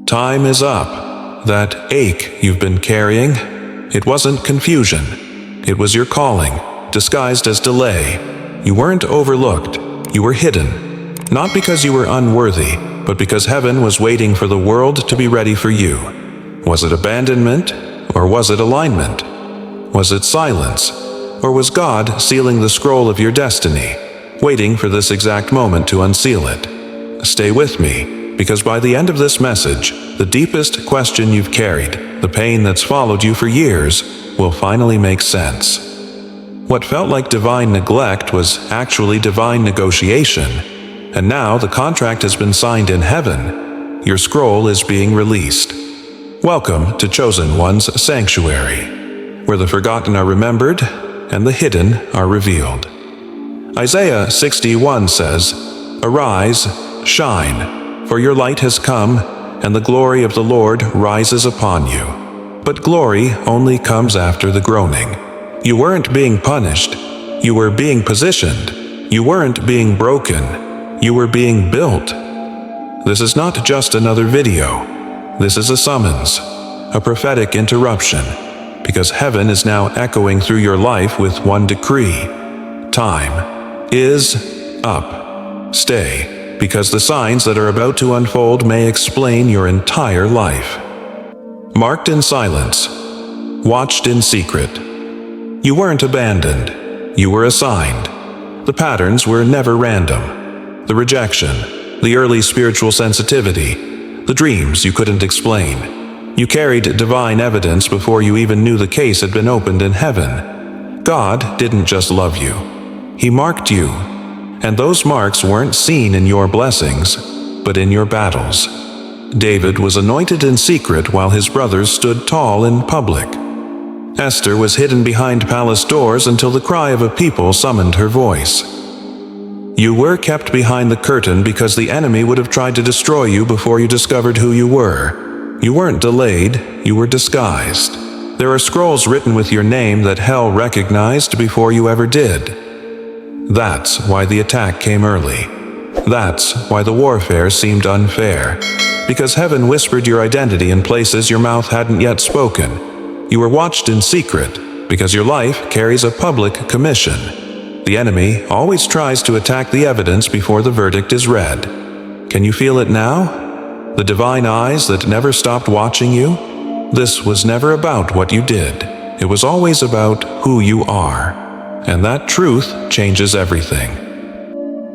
Time is up. That ache you've been carrying, it wasn't confusion. It was your calling, disguised as delay. You weren't overlooked. You were hidden. Not because you were unworthy, but because heaven was waiting for the world to be ready for you. Was it abandonment, or was it alignment? Was it silence, or was God sealing the scroll of your destiny, waiting for this exact moment to unseal it? Stay with me, because by the end of this message, the deepest question you've carried, the pain that's followed you for years, will finally make sense. What felt like divine neglect was actually divine negotiation, and now the contract has been signed in heaven. Your scroll is being released. Welcome to Chosen One's Sanctuary, where the forgotten are remembered and the hidden are revealed. Isaiah 61 says, "Arise, shine, for your light has come, and the glory of the Lord rises upon you." But glory only comes after the groaning. You weren't being punished. You were being positioned. You weren't being broken. You were being built. This is not just another video. This is a summons, a prophetic interruption, because heaven is now echoing through your life with one decree. Time is up. Stay, because the signs that are about to unfold may explain your entire life. Marked in silence, watched in secret. You weren't abandoned. You were assigned. The patterns were never random. The rejection, the early spiritual sensitivity, the dreams you couldn't explain. You carried divine evidence before you even knew the case had been opened in heaven. God didn't just love you. He marked you. And those marks weren't seen in your blessings, but in your battles. David was anointed in secret while his brothers stood tall in public. Esther was hidden behind palace doors until the cry of a people summoned her voice. You were kept behind the curtain because the enemy would have tried to destroy you before you discovered who you were. You weren't delayed, you were disguised. There are scrolls written with your name that hell recognized before you ever did. That's why the attack came early. That's why the warfare seemed unfair. Because heaven whispered your identity in places your mouth hadn't yet spoken. You were watched in secret because your life carries a public commission. The enemy always tries to attack the evidence before the verdict is read. Can you feel it now? The divine eyes that never stopped watching you? This was never about what you did. It was always about who you are. And that truth changes everything.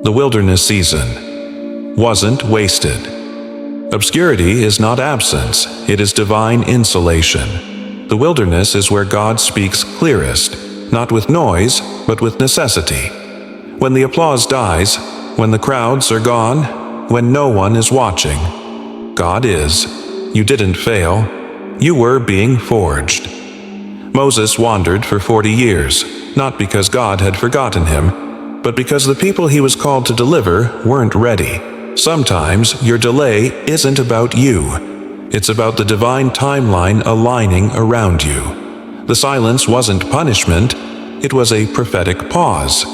The wilderness season wasn't wasted. Obscurity is not absence, it is divine insulation. The wilderness is where God speaks clearest, not with noise, but with necessity. When the applause dies, when the crowds are gone, when no one is watching, God is. You didn't fail. You were being forged. Moses wandered for 40 years, not because God had forgotten him, but because the people he was called to deliver weren't ready. Sometimes your delay isn't about you. It's about the divine timeline aligning around you. The silence wasn't punishment, it was a prophetic pause.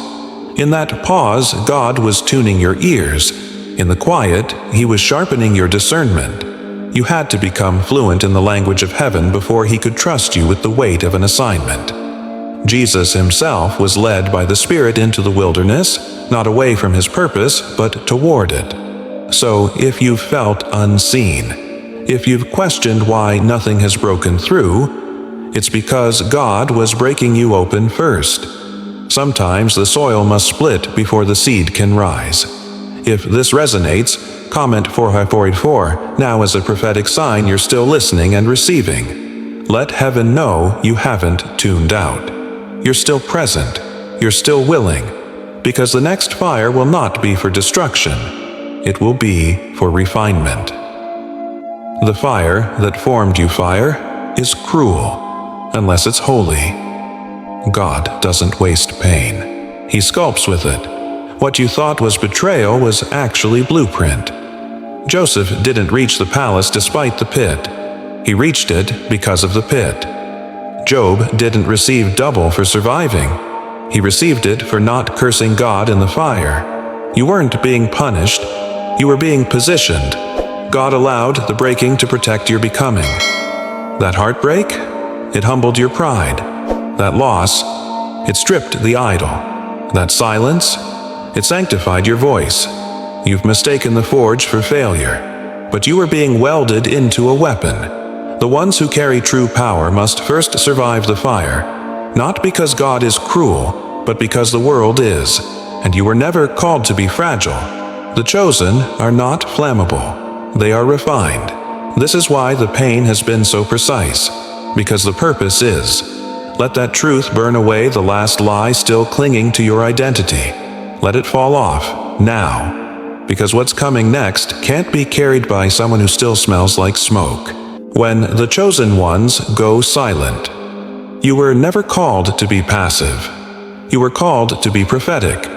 In that pause, God was tuning your ears. In the quiet, He was sharpening your discernment. You had to become fluent in the language of heaven before He could trust you with the weight of an assignment. Jesus Himself was led by the Spirit into the wilderness, not away from His purpose, but toward it. So if you've felt unseen, if you've questioned why nothing has broken through, it's because God was breaking you open first. Sometimes the soil must split before the seed can rise. If this resonates, comment 484 now as a prophetic sign you're still listening and receiving. Let heaven know you haven't tuned out. You're still present. You're still willing. Because the next fire will not be for destruction. It will be for refinement. The fire that formed you, fire, is cruel, unless it's holy. God doesn't waste pain. He sculpts with it. What you thought was betrayal was actually blueprint. Joseph didn't reach the palace despite the pit. He reached it because of the pit. Job didn't receive double for surviving. He received it for not cursing God in the fire. You weren't being punished. You were being positioned. God allowed the breaking to protect your becoming. That heartbreak? It humbled your pride. That loss? It stripped the idol. That silence? It sanctified your voice. You've mistaken the forge for failure, but you are being welded into a weapon. The ones who carry true power must first survive the fire, not because God is cruel, but because the world is, and you were never called to be fragile. The chosen are not flammable. They are refined. This is why the pain has been so precise, because the purpose is. Let that truth burn away the last lie still clinging to your identity. Let it fall off, now. Because what's coming next can't be carried by someone who still smells like smoke. When the chosen ones go silent. You were never called to be passive. You were called to be prophetic.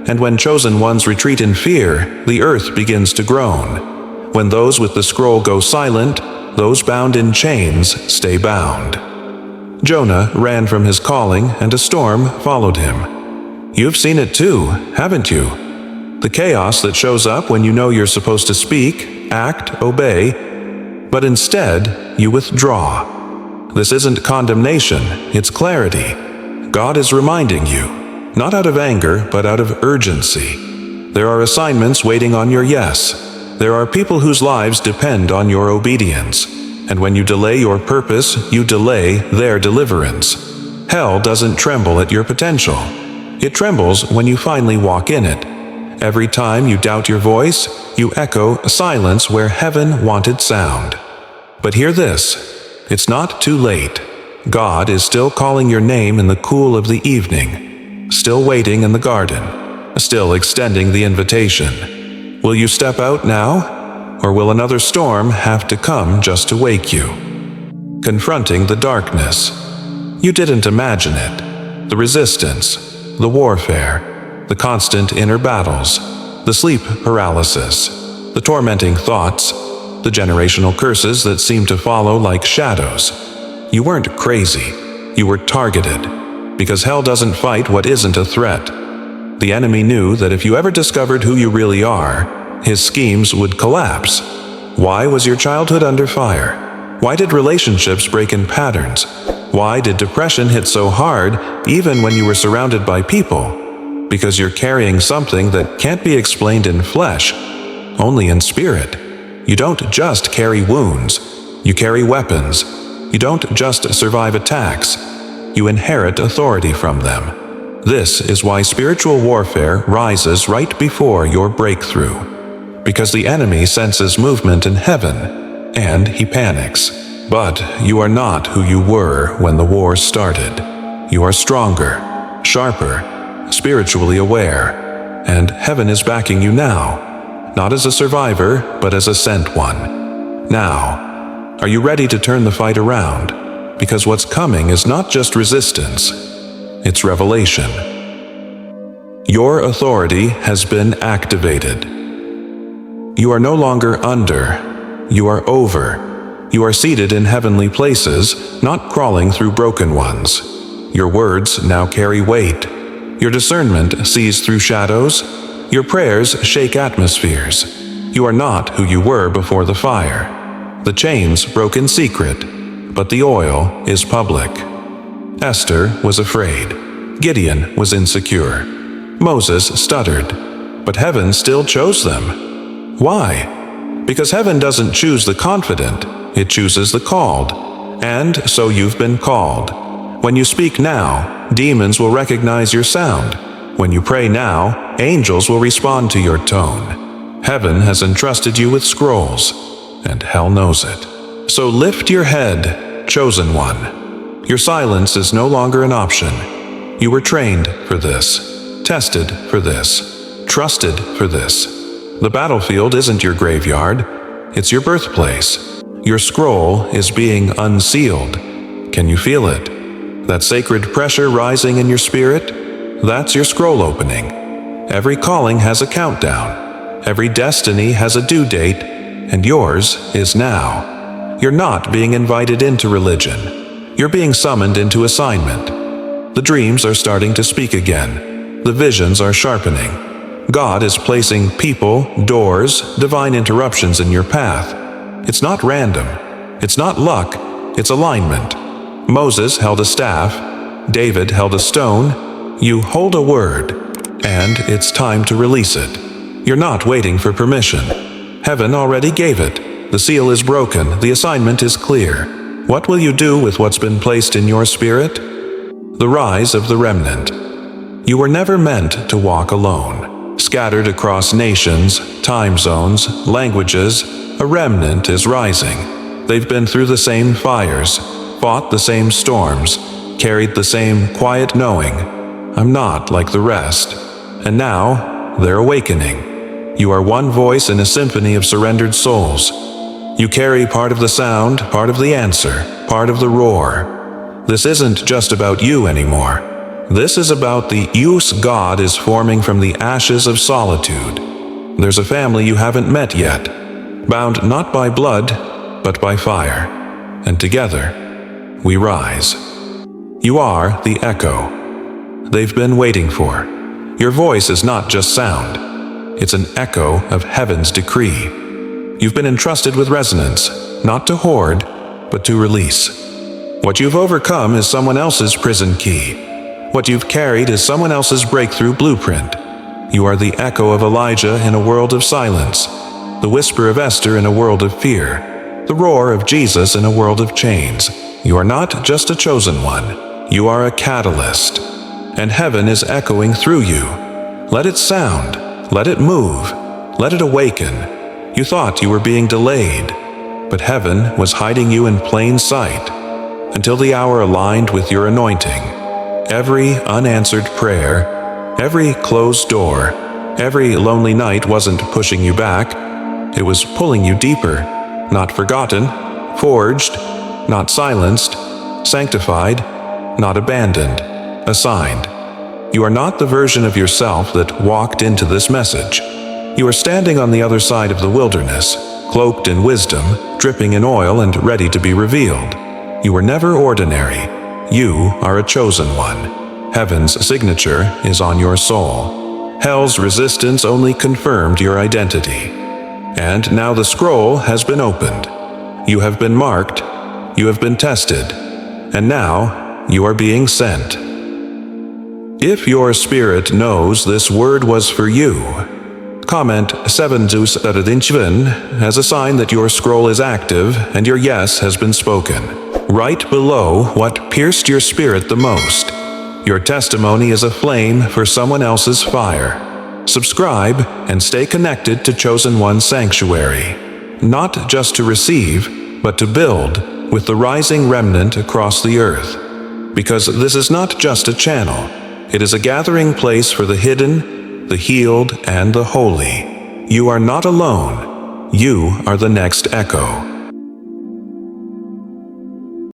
And when chosen ones retreat in fear, the earth begins to groan. When those with the scroll go silent, those bound in chains stay bound. Jonah ran from his calling, and a storm followed him. You've seen it too, haven't you? The chaos that shows up when you know you're supposed to speak, act, obey, but instead you withdraw. This isn't condemnation, it's clarity. God is reminding you, not out of anger, but out of urgency. There are assignments waiting on your yes. There are people whose lives depend on your obedience. And when you delay your purpose, you delay their deliverance. Hell doesn't tremble at your potential. It trembles when you finally walk in it. Every time you doubt your voice, you echo silence where heaven wanted sound. But hear this, it's not too late. God is still calling your name in the cool of the evening, still waiting in the garden, still extending the invitation. Will you step out now? Or will another storm have to come just to wake you? Confronting the darkness. You didn't imagine it. The resistance, the warfare, the constant inner battles, the sleep paralysis, the tormenting thoughts, the generational curses that seem to follow like shadows. You weren't crazy. You were targeted. Because hell doesn't fight what isn't a threat. The enemy knew that if you ever discovered who you really are, his schemes would collapse. Why was your childhood under fire? Why did relationships break in patterns? Why did depression hit so hard even when you were surrounded by people? Because you're carrying something that can't be explained in flesh, only in spirit. You don't just carry wounds. You carry weapons. You don't just survive attacks. You inherit authority from them. This is why spiritual warfare rises right before your breakthrough. Because the enemy senses movement in heaven, and he panics. But you are not who you were when the war started. You are stronger, sharper, spiritually aware, and heaven is backing you now, not as a survivor, but as a sent one. Now, are you ready to turn the fight around? Because what's coming is not just resistance, it's revelation. Your authority has been activated. You are no longer under, you are over. You are seated in heavenly places, not crawling through broken ones. Your words now carry weight. Your discernment sees through shadows. Your prayers shake atmospheres. You are not who you were before the fire. The chains broke in secret, but the oil is public. Esther was afraid. Gideon was insecure. Moses stuttered, but heaven still chose them. Why? Because heaven doesn't choose the confident, it chooses the called. And so you've been called. When you speak now, demons will recognize your sound. When you pray now, angels will respond to your tone. Heaven has entrusted you with scrolls, and hell knows it. So lift your head, chosen one. Your silence is no longer an option. You were trained for this, tested for this, trusted for this. The battlefield isn't your graveyard, it's your birthplace. Your scroll is being unsealed. Can you feel it? That sacred pressure rising in your spirit? That's your scroll opening. Every calling has a countdown. Every destiny has a due date, and yours is now. You're not being invited into religion. You're being summoned into assignment. The dreams are starting to speak again. The visions are sharpening. God is placing people, doors, divine interruptions in your path. It's not random. It's not luck. It's alignment. Moses held a staff. David held a stone. You hold a word, and it's time to release it. You're not waiting for permission. Heaven already gave it. The seal is broken. The assignment is clear. What will you do with what's been placed in your spirit? The rise of the remnant. You were never meant to walk alone. Scattered across nations, time zones, languages, a remnant is rising. They've been through the same fires, fought the same storms, carried the same quiet knowing, I'm not like the rest. And now, they're awakening. You are one voice in a symphony of surrendered souls. You carry part of the sound, part of the answer, part of the roar. This isn't just about you anymore. This is about the use God is forming from the ashes of solitude. There's a family you haven't met yet, bound not by blood, but by fire. And together, we rise. You are the echo they've been waiting for. Your voice is not just sound. It's an echo of heaven's decree. You've been entrusted with resonance, not to hoard, but to release. What you've overcome is someone else's prison key. What you've carried is someone else's breakthrough blueprint. You are the echo of Elijah in a world of silence, the whisper of Esther in a world of fear, the roar of Jesus in a world of chains. You are not just a chosen one. You are a catalyst. And heaven is echoing through you. Let it sound. Let it move. Let it awaken. You thought you were being delayed, but heaven was hiding you in plain sight until the hour aligned with your anointing. Every unanswered prayer, every closed door, every lonely night wasn't pushing you back. It was pulling you deeper, not forgotten, forged, not silenced, sanctified, not abandoned, assigned. You are not the version of yourself that walked into this message. You are standing on the other side of the wilderness, cloaked in wisdom, dripping in oil and ready to be revealed. You were never ordinary. You are a chosen one. Heaven's signature is on your soul. Hell's resistance only confirmed your identity. And now the scroll has been opened. You have been marked. You have been tested. And now you are being sent. If your spirit knows this word was for you, comment 7:7 as a sign that your scroll is active and your yes has been spoken. Right below what pierced your spirit the most. Your testimony is a flame for someone else's fire. Subscribe and stay connected to Chosen One's sanctuary. Not just to receive, but to build with the rising remnant across the earth. Because this is not just a channel. It is a gathering place for the hidden, the healed, and the holy. You are not alone. You are the next echo.